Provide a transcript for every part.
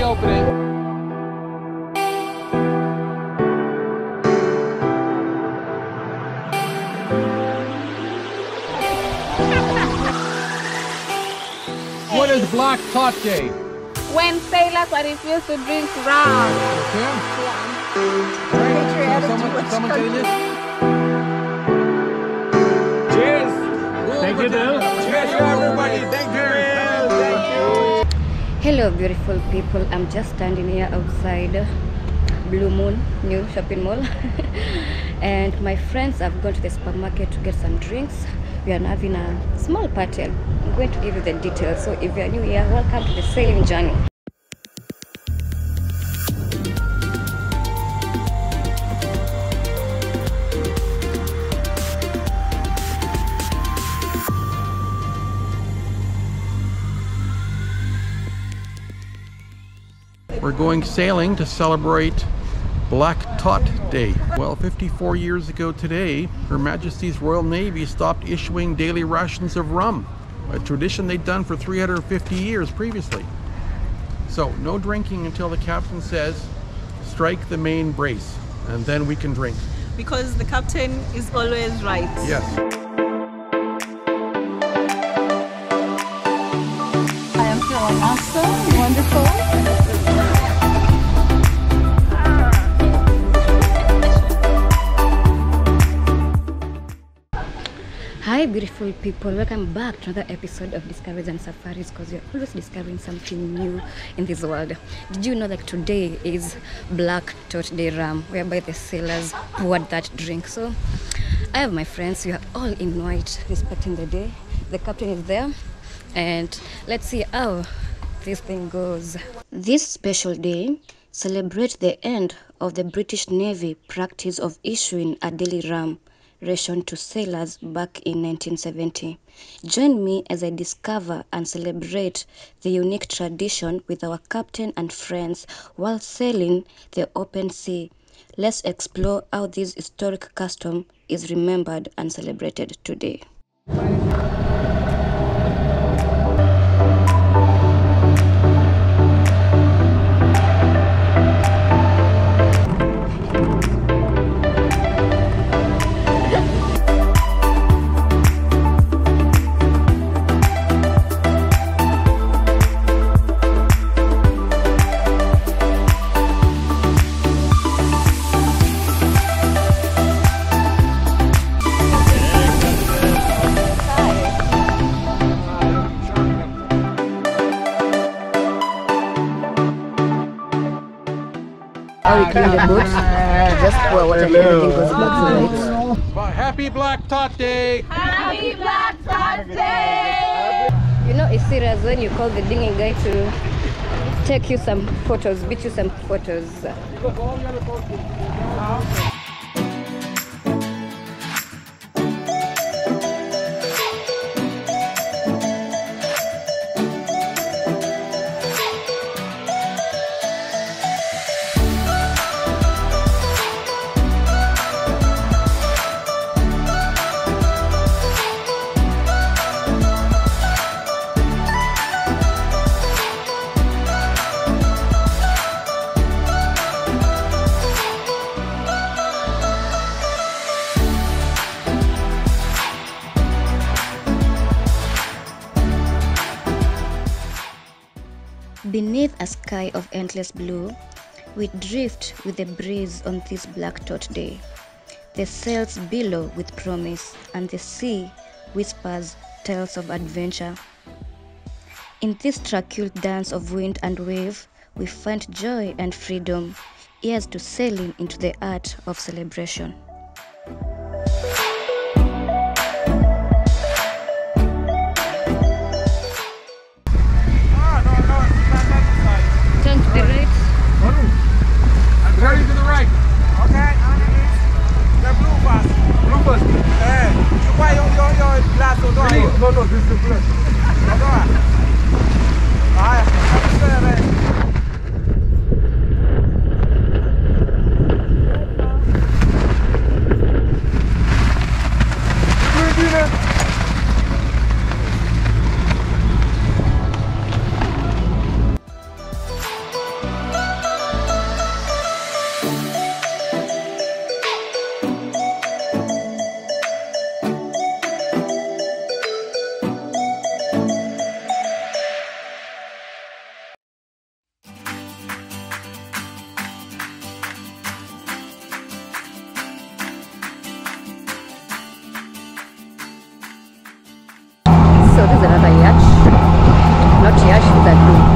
opening. What is Black Tot Day? When sailors are refused to drink rum. Okay. Right. Someone say this? Cheers. Thank you, Bill. Cheers to everybody. Thank you. Thank you. Hello beautiful people, I'm just standing here outside Blue Moon new shopping mall and my friends have gone to the supermarket to get some drinks. We are having a small party. I'm going to give you the details, so if you are new here, welcome to the sailing journey. We're going sailing to celebrate Black Tot Day. Well, 54 years ago today, Her Majesty's Royal Navy stopped issuing daily rations of rum, a tradition they'd done for 350 years previously. So, no drinking until the captain says, strike the main brace, and then we can drink. Because the captain is always right. Yes. I am feeling awesome, wonderful. Hi beautiful people, welcome back to another episode of Discoveries and Safaris, because you're always discovering something new in this world. Did you know that today is Black Tot Day rum, whereby the sailors poured that drink? So I have my friends, we are all in white respecting the day. The captain is there and let's see how this thing goes. This special day celebrates the end of the British Navy practice of issuing a daily rum ration to sailors back in 1970. Join me as I discover and celebrate the unique tradition with our captain and friends while sailing the open sea. Let's explore how this historic custom is remembered and celebrated today. How we clean the boat, just pour water, everything goes back to right. Happy Black Tot Day! Happy Black Tot Day! You know it's serious when you call the dinghy guy to take you some photos, beat you some photos. Beneath a sky of endless blue, we drift with the breeze on this Black Tot Day. The sails billow with promise, and the sea whispers tales of adventure. In this tranquil dance of wind and wave, we find joy and freedom, here's to sailing into the art of celebration. Turn to the right. Turn to the right. Okay, the blue bus. Blue bus. You buy your glass or don't? No, this is the flash. So this is another yacht. Not yacht, it's a cruise.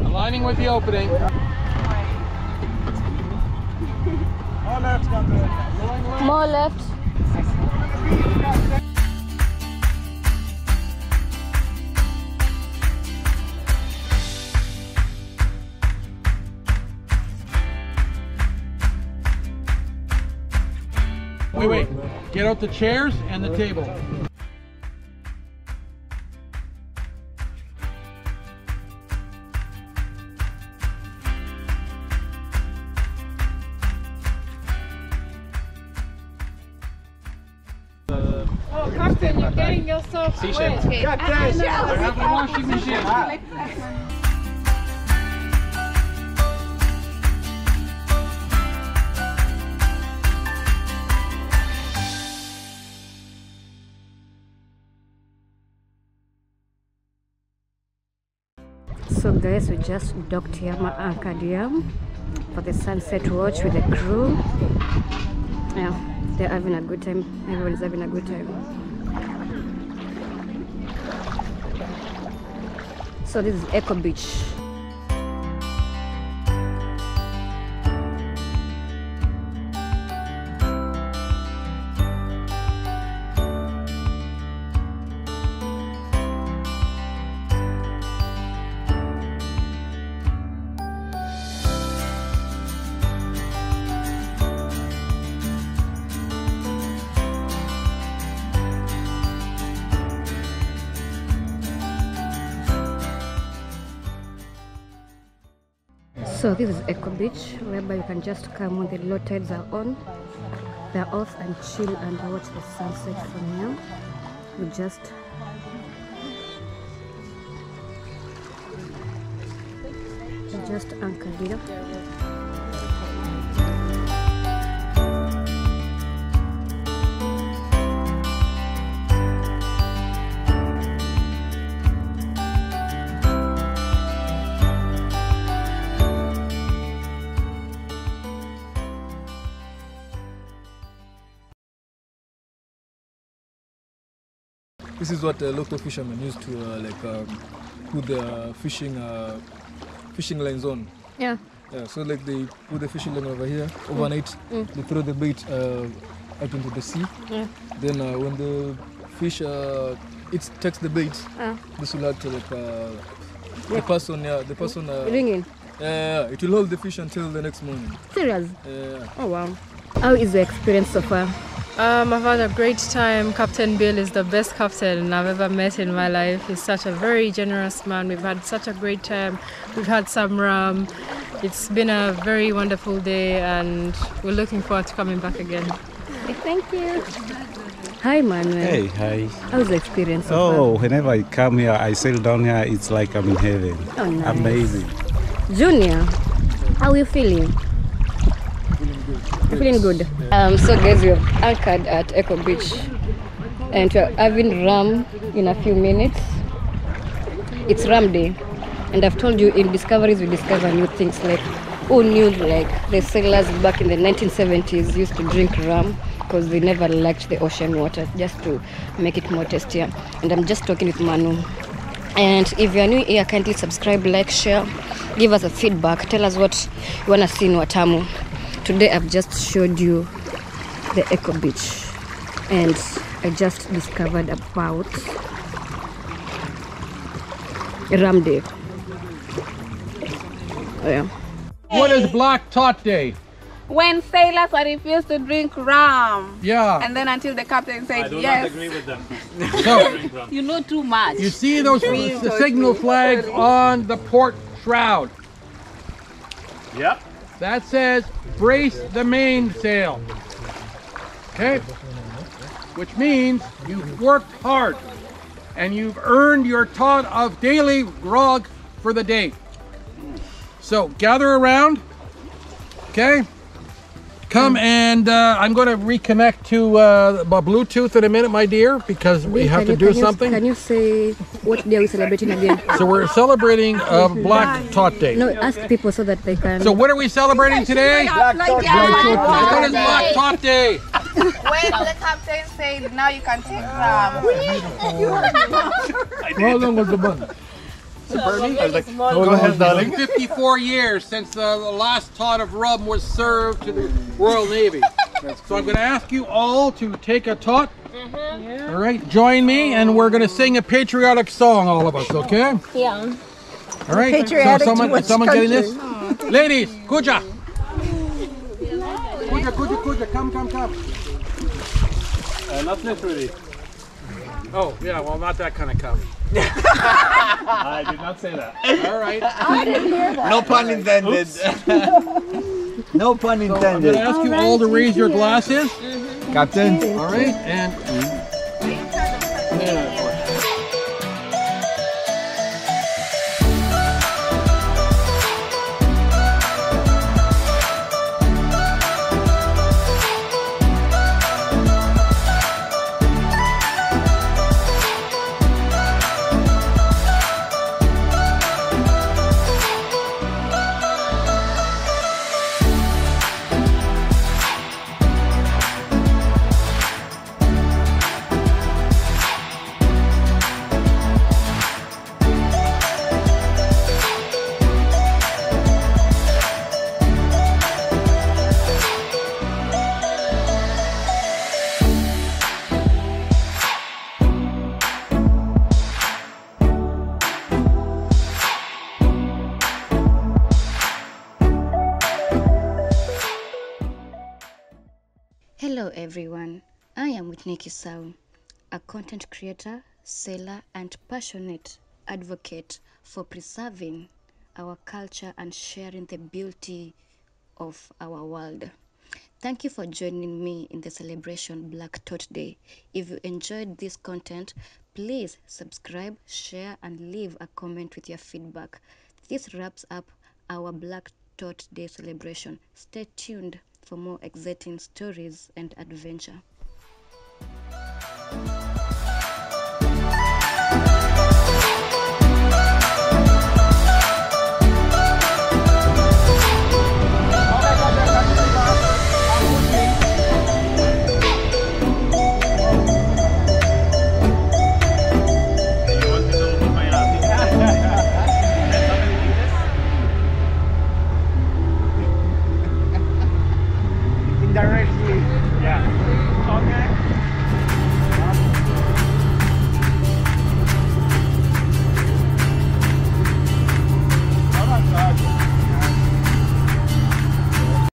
Aligning with the opening. All left, Captain. More left. Wait. Get out the chairs and the table. Oh, Captain, you're getting yourself wet. I have a washing machine. So guys, we just docked here, anchored here for the sunset watch with the crew. Yeah, they're having a good time. Everyone's having a good time. So this is Echo Beach. So this is Echo Beach, whereby you can just come when the low tides are on, they're off, and chill and watch the sunset from here. We just anchored here. This is what local fishermen used to put the fishing lines on. Yeah. Yeah, so like they put the fishing line over here overnight. They throw the bait out into the sea. Yeah. Then when the fish takes the bait, this will act like the person Ringing. it will hold the fish until the next morning. Serious? Yeah. Oh wow. How is your experience so far? I've had a great time. Captain Bill is the best captain I've ever met in my life. He's such a very generous man. We've had such a great time. We've had some rum. It's been a very wonderful day and we're looking forward to coming back again. Thank you. Hi Manuel. Hey, hi. How's the experience so Oh, whenever I come here, I sail down here, it's like I'm in heaven. Oh, nice. Amazing. far? Junior, how are you feeling? Feeling good. So guys, we have anchored at Echo Beach and we're having rum in a few minutes. It's rum day, and I've told you in Discoveries we discover new things. Like who knew like the sailors back in the 1970s used to drink rum because they never liked the ocean water, just to make it more tastier. And I'm just talking with Manu. And if you're new here, kindly subscribe, like, share, give us a feedback, tell us what you want to see in Watamu. Today I've just showed you the Echo Beach and I just discovered about Rum Day. Oh, yeah. What is Black Tot Day? When sailors are refused to drink rum. Yeah. And then until the captain said I do yes. not agree with them. So, You know too much. you see those the signal flags on the port shroud. Yep. That says brace the mainsail. Okay? Which means you've worked hard and you've earned your tot of daily grog for the day. So gather around, okay? Come and I'm going to reconnect to my Bluetooth in a minute, my dear, because we have to do something. Can you say what day are we celebrating again? So we're celebrating Black Tot Day. No, ask people so that they can. So what are we celebrating today? Black Tot Day. What is Black Tot Day? When the captain said, now you can take rum. How long was the bun? Pardon me? Go ahead, darling. 54 years since the last tot of rum was served to the Royal Navy. So I'm going to ask you all to take a tot. All right, join me, and we're going to sing a patriotic song, all of us, okay? Yeah. All right. Patriotic So to someone which getting this? country? Ladies, kuja. Kuja, come. Not literally. Oh, yeah, well, not that kind of come. I did not say that. All right. No pun intended. No pun I'm going intended. to ask you all to raise your glasses. Captain. All right, and Hello everyone, I am Whitney Kisau, a content creator, sailor and passionate advocate for preserving our culture and sharing the beauty of our world. Thank you for joining me in the celebration Black Tot Day. If you enjoyed this content, please subscribe, share and leave a comment with your feedback. This wraps up our Black Tot Day celebration. Stay tuned for more exciting stories and adventure.